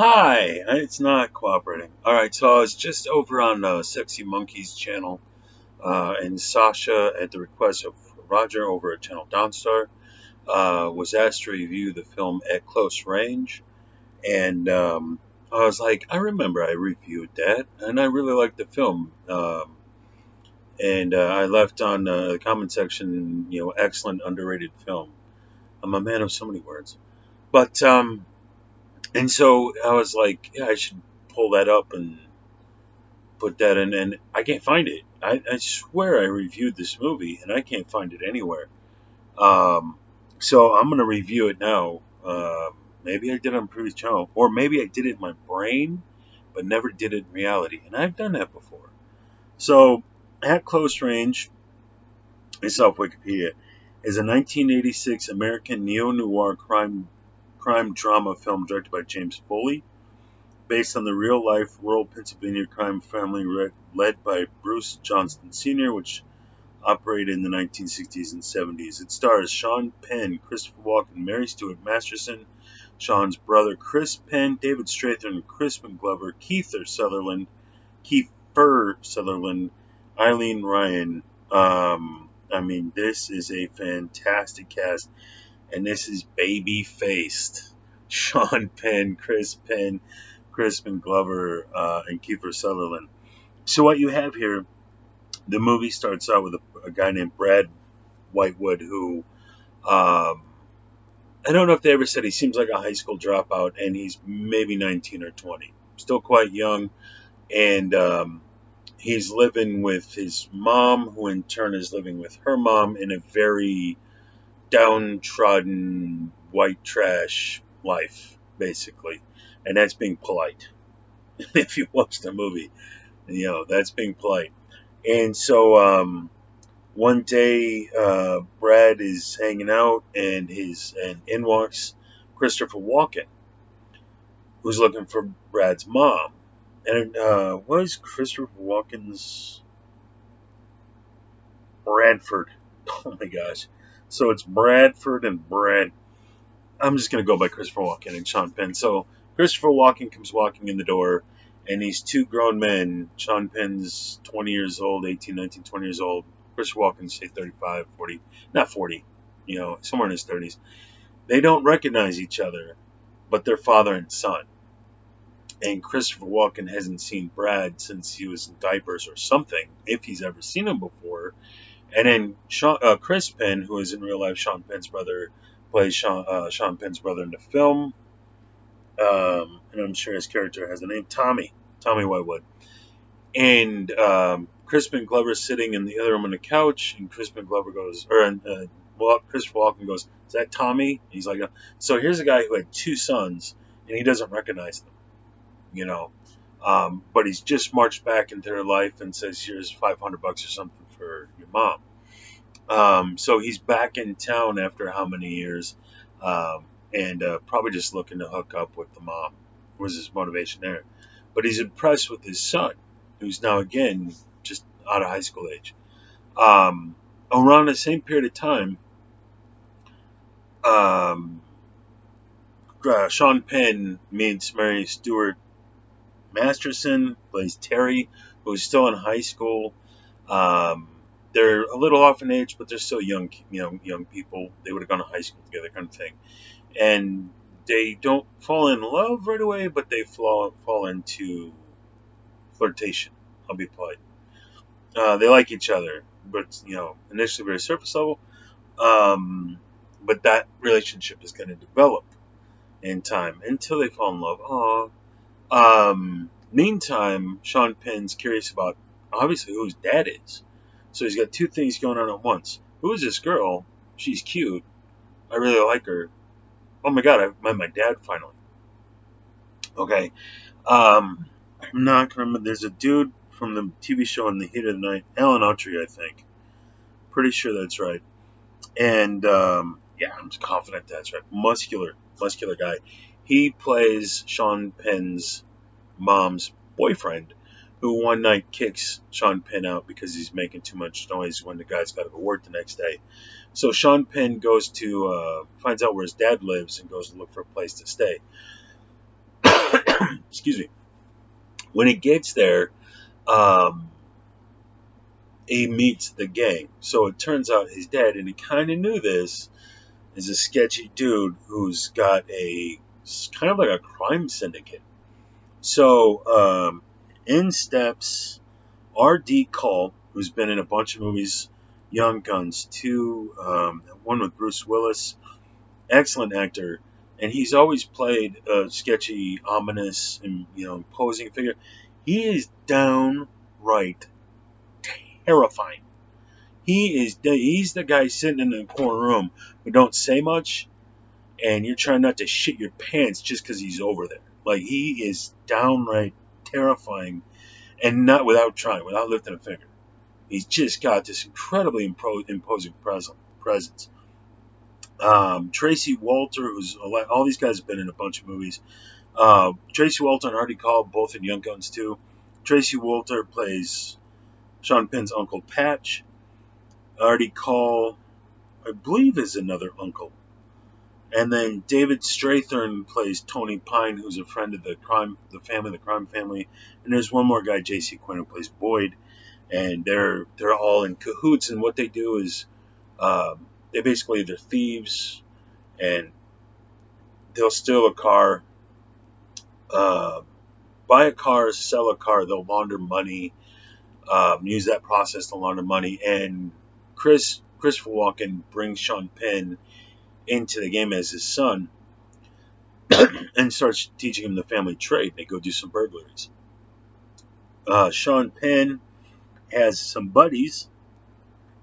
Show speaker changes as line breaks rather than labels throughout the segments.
Hi, it's not cooperating. All right, so I was just over on Sexy Monkey's channel, and Sasha, at the request of Roger over at Channel Dawnstar, was asked to review the film At Close Range, and I was like, I remember I reviewed that, and I really liked the film. And I left on the comment section, excellent, underrated film. I'm a man of so many words, but and so I was like, yeah, I should pull that up and put that in, and I can't find it. I swear I reviewed this movie, and I can't find it anywhere. Um, so I'm gonna review it now. Maybe I did it on a previous channel, or maybe I did it in my brain, but never did it in reality. And I've done that before. So, At Close Range, it's off Wikipedia, is a 1986 American neo-noir crime drama film directed by James Foley, based on the real-life rural Pennsylvania crime family led by Bruce Johnston Sr., which operated in the 1960s and 70s. It stars Sean Penn, Christopher Walken, Mary Stuart Masterson, Sean's brother Chris Penn, David Strathairn, Crispin Glover, Kiefer Sutherland, Eileen Ryan. This is a fantastic cast, and this is baby-faced. Sean Penn, Chris Penn, Crispin Glover, and Kiefer Sutherland. So what you have here, the movie starts out with a guy named Brad Whitewood who, I don't know if they ever said, he seems like a high school dropout, and he's maybe 19 or 20, still quite young, and he's living with his mom, who in turn is living with her mom in a very downtrodden white trash life, basically, and that's being polite. If you watch the movie, that's being polite. And so one day, Brad is hanging out, and in walks Christopher Walken, who's looking for Brad's mom. And what is Christopher Walken's Bradford? Oh my gosh! So it's Bradford and Brad. I'm just gonna go by Christopher Walken and Sean Penn. So Christopher Walken comes walking in the door, and these two grown men. Sean Penn's 20 years old, 18, 19, 20 years old. Christopher Walken, say 35, 40, not 40, somewhere in his 30s. They don't recognize each other, but they're father and son. And Christopher Walken hasn't seen Brad since he was in diapers or something, if he's ever seen him before. And then Chris Penn, who is in real life Sean Penn's brother, plays Sean Penn's brother in the film. And I'm sure his character has a name, Tommy Whitewood. And Crispin Glover's sitting in the other room on the couch, and Crispin Glover goes, Christopher Walken goes, "Is that Tommy?" He's like, so here's a guy who had two sons, and he doesn't recognize them, you know. But he's just marched back into their life and says, "Here's $500 or something for your mom." So he's back in town after how many years, and probably just looking to hook up with the mom. Was his motivation there? But he's impressed with his son, who's now again just out of high school age. Around the same period of time, um, Sean Penn meets Mary Stuart Masterson, plays Terry, who's still in high school. Um, they're a little off in age, but they're still young people. They would have gone to high school together, kind of thing. And they don't fall in love right away, but they fall into flirtation. I'll be polite. They like each other, but initially very surface level. But that relationship is going to develop in time until they fall in love. Meantime, Sean Penn's curious about obviously who his dad is. So he's got two things going on at once. Who is this girl? She's cute. I really like her. Oh my god, I met my dad finally. Okay. I'm not gonna remember. There's a dude from the TV show In the Heat of the Night, Alan Autry, I think. Pretty sure that's right. And yeah, I'm confident that's right. Muscular guy. He plays Sean Penn's mom's boyfriend, who one night kicks Sean Penn out because he's making too much noise when the guy's got to go work the next day. So Sean Penn goes to finds out where his dad lives and goes to look for a place to stay. Excuse me. When he gets there, um, he meets the gang. So it turns out his dad, and he kind of knew this, is a sketchy dude who's got a kind of like a crime syndicate. So in steps R.D. Cole, who's been in a bunch of movies, Young Guns 2, one with Bruce Willis, excellent actor, and he's always played a sketchy, ominous, and imposing figure. He is downright terrifying. He's the guy sitting in the corner room who don't say much, and you're trying not to shit your pants just because he's over there. Like, he is downright terrifying, and not without trying, without lifting a finger. He's just got this incredibly imposing presence. Tracy Walter, all these guys have been in a bunch of movies. Tracy Walter and Artie Call, both in Young Guns too. Tracy Walter plays Sean Penn's Uncle Patch. Artie Call, I believe, is another uncle. And then David Strathern plays Tony Pine, who's a friend of the crime family. And there's one more guy, J.C. Quinn, who plays Boyd. And they're all in cahoots. And what they do is they're thieves, and they'll steal a car, buy a car, sell a car. They'll launder money, use that process to launder money. And Christopher Walken brings Sean Penn into the game as his son and starts teaching him the family trade. They go do some burglaries. Sean Penn has some buddies,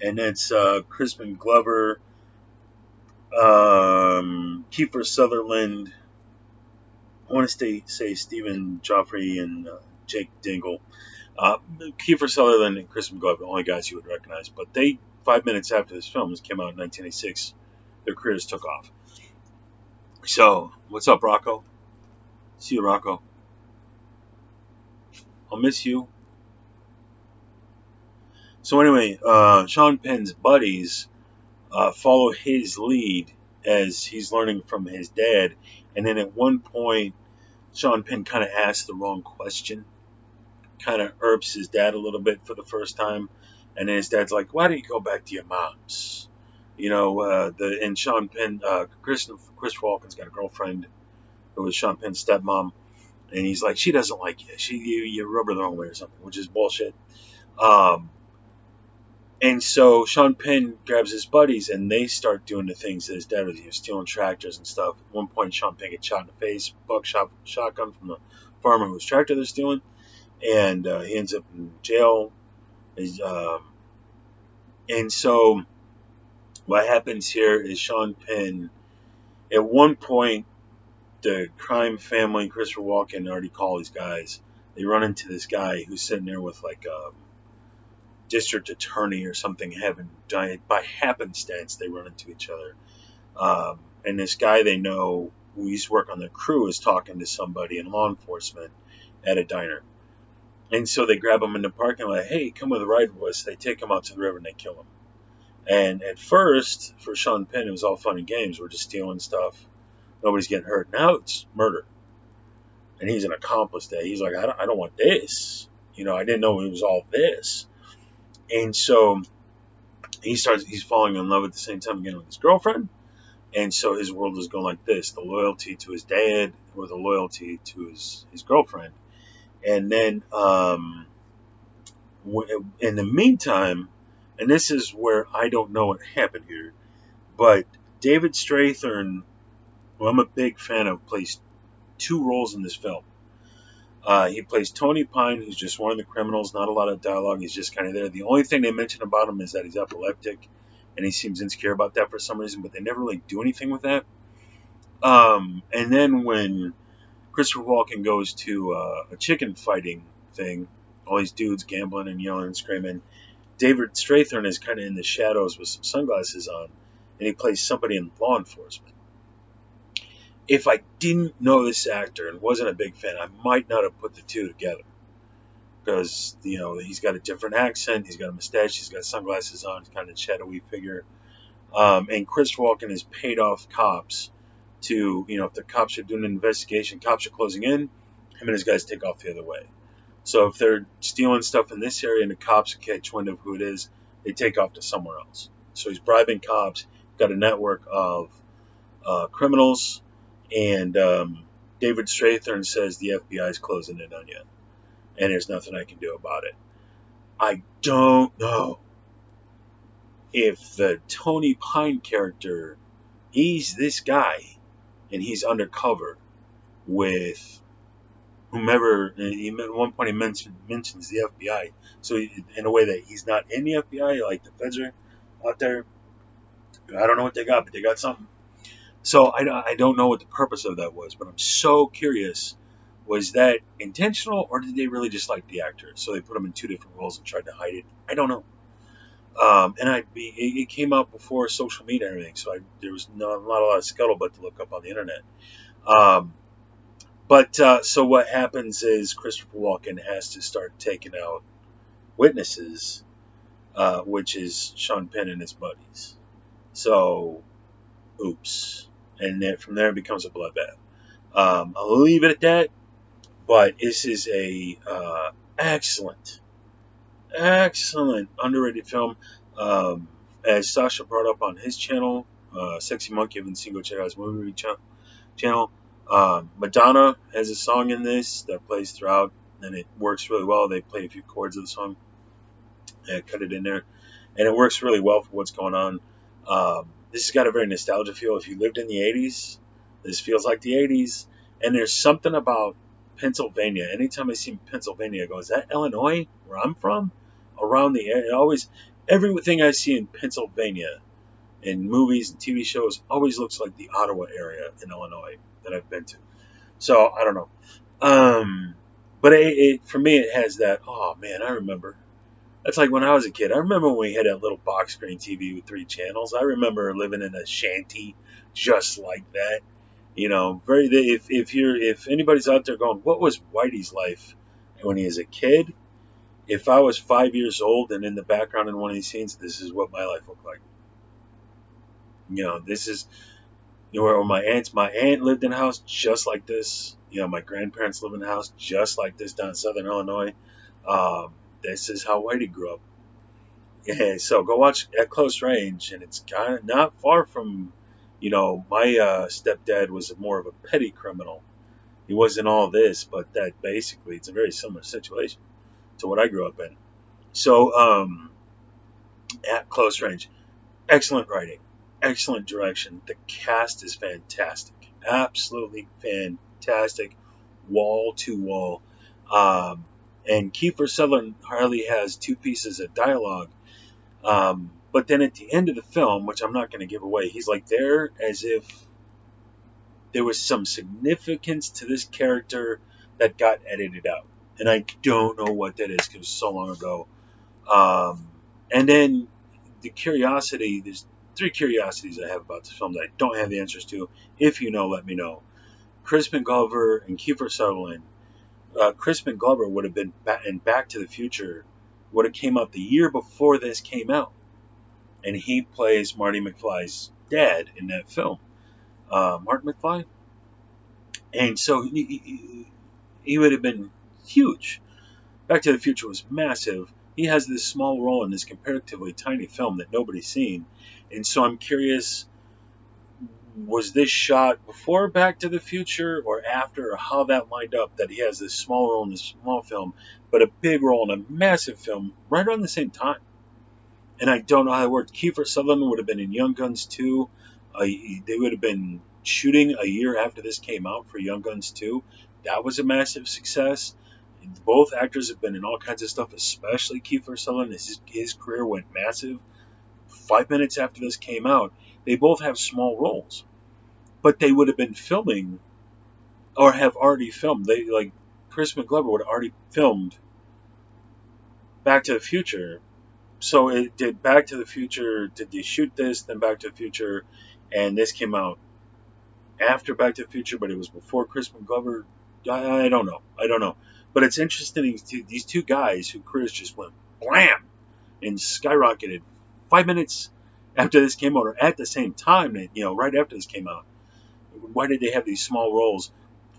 and that's Crispin Glover, Kiefer Sutherland, I want to say Stephen Joffrey, and Jake Dingle. Kiefer Sutherland and Crispin Glover, the only guys you would recognize. But 5 minutes after this film, this came out in 1986, their careers took off. So, what's up, Rocco? See you, Rocco. I'll miss you. So anyway, Sean Penn's buddies follow his lead as he's learning from his dad. And then at one point, Sean Penn kind of asks the wrong question. Kind of irks his dad a little bit for the first time. And then his dad's like, why don't you go back to your mom's? And Sean Penn, Chris Walken's got a girlfriend who was Sean Penn's stepmom. And he's like, she doesn't like you. You rub her the wrong way or something, which is bullshit. And so Sean Penn grabs his buddies, and they start doing the things that his dad was doing, stealing tractors and stuff. At one point, Sean Penn gets shot in the face, shotgun from the farmer whose tractor they're stealing, and he ends up in jail. And so what happens here is Sean Penn, at one point, the crime family, Christopher Walken, already call these guys. They run into this guy who's sitting there with like a district attorney or something, having died by happenstance. They run into each other, and this guy they know who used to work on the crew is talking to somebody in law enforcement at a diner. And so they grab him in the parking lot. Hey, come with a ride with us. They take him out to the river and they kill him. And at first, for Sean Penn, it was all fun and games. We're just stealing stuff. Nobody's getting hurt. Now it's murder. And he's an accomplice there. He's like, I don't want this. I didn't know it was all this. And so he's falling in love at the same time again with his girlfriend. And so his world is going like this: the loyalty to his dad or the loyalty to his girlfriend. And then in the meantime, and this is where I don't know what happened here, but David Strathern, who I'm a big fan of, plays two roles in this film. He plays Tony Pine, who's just one of the criminals, not a lot of dialogue. He's just kind of there. The only thing they mention about him is that he's epileptic, and he seems insecure about that for some reason, but they never really do anything with that. And then when Christopher Walken goes to a chicken fighting thing, all these dudes gambling and yelling and screaming, David Strathern is kind of in the shadows with some sunglasses on, and he plays somebody in law enforcement. If I didn't know this actor and wasn't a big fan, I might not have put the two together. Because, he's got a different accent, he's got a mustache, he's got sunglasses on, he's kind of a shadowy figure. And Chris Walken has paid off cops to, if the cops are doing an investigation, cops are closing in, Him and his guys take off the other way. So if they're stealing stuff in this area and the cops catch wind of who it is, they take off to somewhere else. So he's bribing cops, got a network of criminals, and David Strathern says the FBI is closing in on you, and there's nothing I can do about it. I don't know if the Tony Pine character, he's this guy, and he's undercover with whomever. At one point, he mentions the FBI, so in a way that he's not in the FBI, like the feds are out there. I don't know what they got, but they got something. So I don't know what the purpose of that was, but I'm so curious. Was that intentional, or did they really just like the actor? So they put him in two different roles and tried to hide it. I don't know. It came out before social media and everything, so there was not a lot of scuttlebutt to look up on the internet. Um, so what happens is Christopher Walken has to start taking out witnesses, which is Sean Penn and his buddies. So, oops, and then from there it becomes a bloodbath. I'll leave it at that. But this is a excellent, excellent underrated film. As Sasha brought up on his channel, Sexy Monkey, haven't seen, go check out his movie channel. Madonna has a song in this that plays throughout, and it works really well. They play a few chords of the song and cut it in there, and it works really well for what's going on. This has got a very nostalgia feel. If you lived in the 80s, this feels like the 80s. And there's something about Pennsylvania. Anytime I see Pennsylvania, I go, is that Illinois, where I'm from? Around the area. Everything I see in Pennsylvania, in movies and TV shows, always looks like the Ottawa area in Illinois that I've been to. So, I don't know. But for me, it has that, oh man, I remember. That's like when I was a kid. I remember when we had that little box screen TV with 3 channels. I remember living in a shanty just like that. You know, if anybody's out there going, what was Whitey's life when he was a kid? If I was 5 years old and in the background in one of these scenes, this is what my life looked like. You know, this is where my aunt lived in a house just like this. You know, my grandparents lived in a house just like this down in Southern Illinois. This is how Whitey grew up. Yeah, so go watch At Close Range, and it's kind of not far from, my stepdad was more of a petty criminal. He wasn't all this, but that basically it's a very similar situation to what I grew up in. So, At Close Range, excellent writing, excellent direction. The cast is fantastic, absolutely fantastic, wall to wall. And Kiefer Sutherland hardly has 2 pieces of dialogue. But then at the end of the film, which I'm not going to give away, he's like there as if there was some significance to this character that got edited out. And I don't know what that is because it was so long ago. And then there's 3 curiosities I have about this film that I don't have the answers to. If you know, let me know. Crispin Glover and Kiefer Sutherland. Crispin Glover would have been in Back to the Future, would have came out the year before this came out. And he plays Marty McFly's dad in that film. Martin McFly. And so he would have been huge. Back to the Future was massive. He has this small role in this comparatively tiny film that nobody's seen. And so I'm curious, was this shot before Back to the Future or after, or how that lined up that he has this small role in this small film, but a big role in a massive film right around the same time? And I don't know how it worked. Kiefer Sutherland would have been in Young Guns 2. They would have been shooting a year after this came out for Young Guns 2. That was a massive success. Both actors have been in all kinds of stuff, especially Kiefer Sutherland. His career went massive. 5 minutes after this came out, they both have small roles. But they would have been filming, or have already filmed. Chris McGlover would have already filmed Back to the Future. So it did Back to the Future, did they shoot this, then Back to the Future, and this came out after Back to the Future, but it was before Chris McGlover. I don't know. But it's interesting, these 2 guys whose careers just went blam and skyrocketed 5 minutes after this came out, or at the same time, right after this came out. Why did they have these small roles?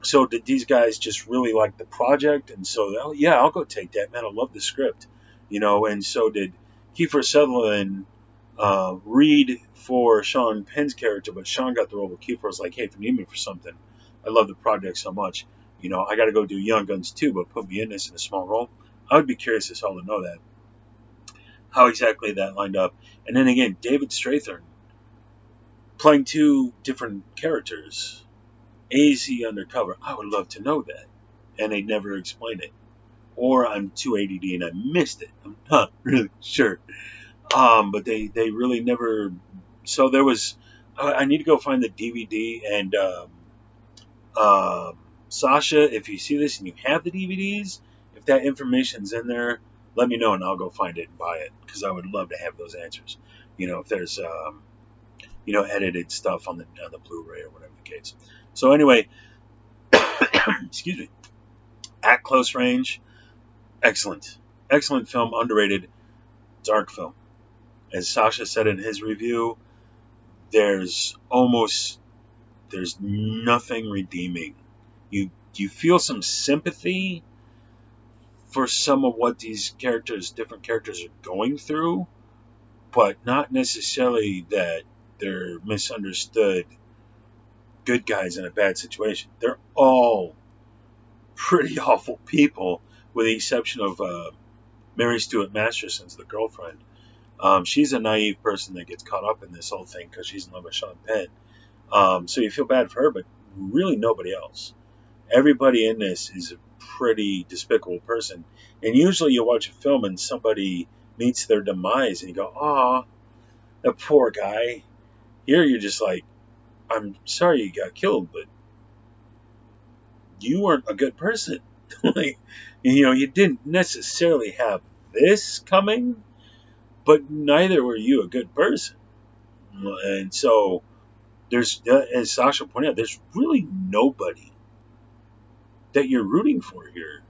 So did these guys just really like the project? And so, oh, yeah, I'll go take that, man. I love the script, And so did Kiefer Sutherland read for Sean Penn's character, but Sean got the role. But Kiefer was like, hey, if you need me for something, I love the project so much. I got to go do Young Guns too, but put me in this in a small role. I would be curious as hell to know that, how exactly that lined up. And then again, David Strathern playing two different characters, AZ undercover. I would love to know that, and they never explain it. Or I'm too ADD and I missed it. I'm not really sure. But they really never. So there was. I need to go find the DVD and Sasha. If you see this and you have the DVDs, if that information's in there, let me know and I'll go find it and buy it because I would love to have those answers. If there's edited stuff on the Blu-ray or whatever the case. So anyway, excuse me. At Close Range, excellent film, underrated, dark film. As Sasha said in his review, there's nothing redeeming. You feel some sympathy for some of what these different characters are going through, but not necessarily that they're misunderstood good guys in a bad situation. They're all pretty awful people, with the exception of Mary Stuart Masterson's the girlfriend. She's a naive person that gets caught up in this whole thing because she's in love with Sean Penn. So you feel bad for her, but really nobody else. Everybody in this is a pretty despicable person. And usually you watch a film and somebody meets their demise and you go, "Aw, that poor guy." Here you're just like, "I'm sorry you got killed, but you weren't a good person." Like, you didn't necessarily have this coming, but neither were you a good person. And so there's, as Sasha pointed out, there's really nobody that you're rooting for here,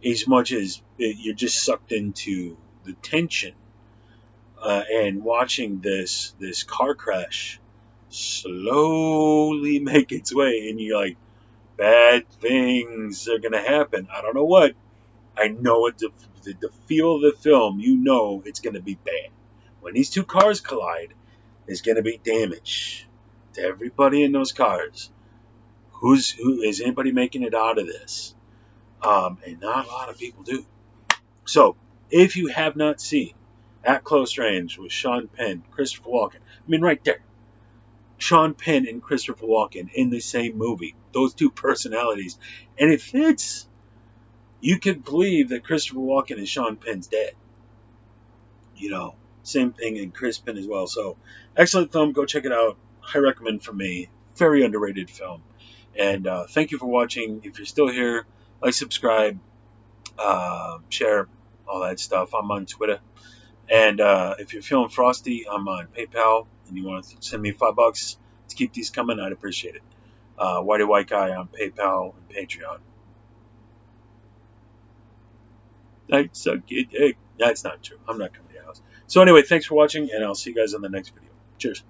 as much as you're just sucked into the tension and watching this car crash slowly make its way, and you're like, bad things are gonna happen. I don't know what. I know it. The feel of the film, it's gonna be bad. When these two cars collide, there's gonna be damage to everybody in those cars. Who is anybody making it out of this? And not a lot of people do. So, if you have not seen At Close Range with Sean Penn, Christopher Walken, I mean, right there, Sean Penn and Christopher Walken in the same movie, those two personalities, and it fits. You could believe that Christopher Walken is Sean Penn's dad. Same thing in Chris Penn as well. So, excellent film. Go check it out. High recommend from me. Very underrated film. And thank you for watching. If you're still here, like, subscribe, share, all that stuff. I'm on Twitter. And if you're feeling frosty, I'm on PayPal, and you want to send me $5 to keep these coming, I'd appreciate it. Whitey White Guy on PayPal and Patreon. I suck it. That's not true. I'm not coming to your house. So anyway, thanks for watching, and I'll see you guys on the next video. Cheers.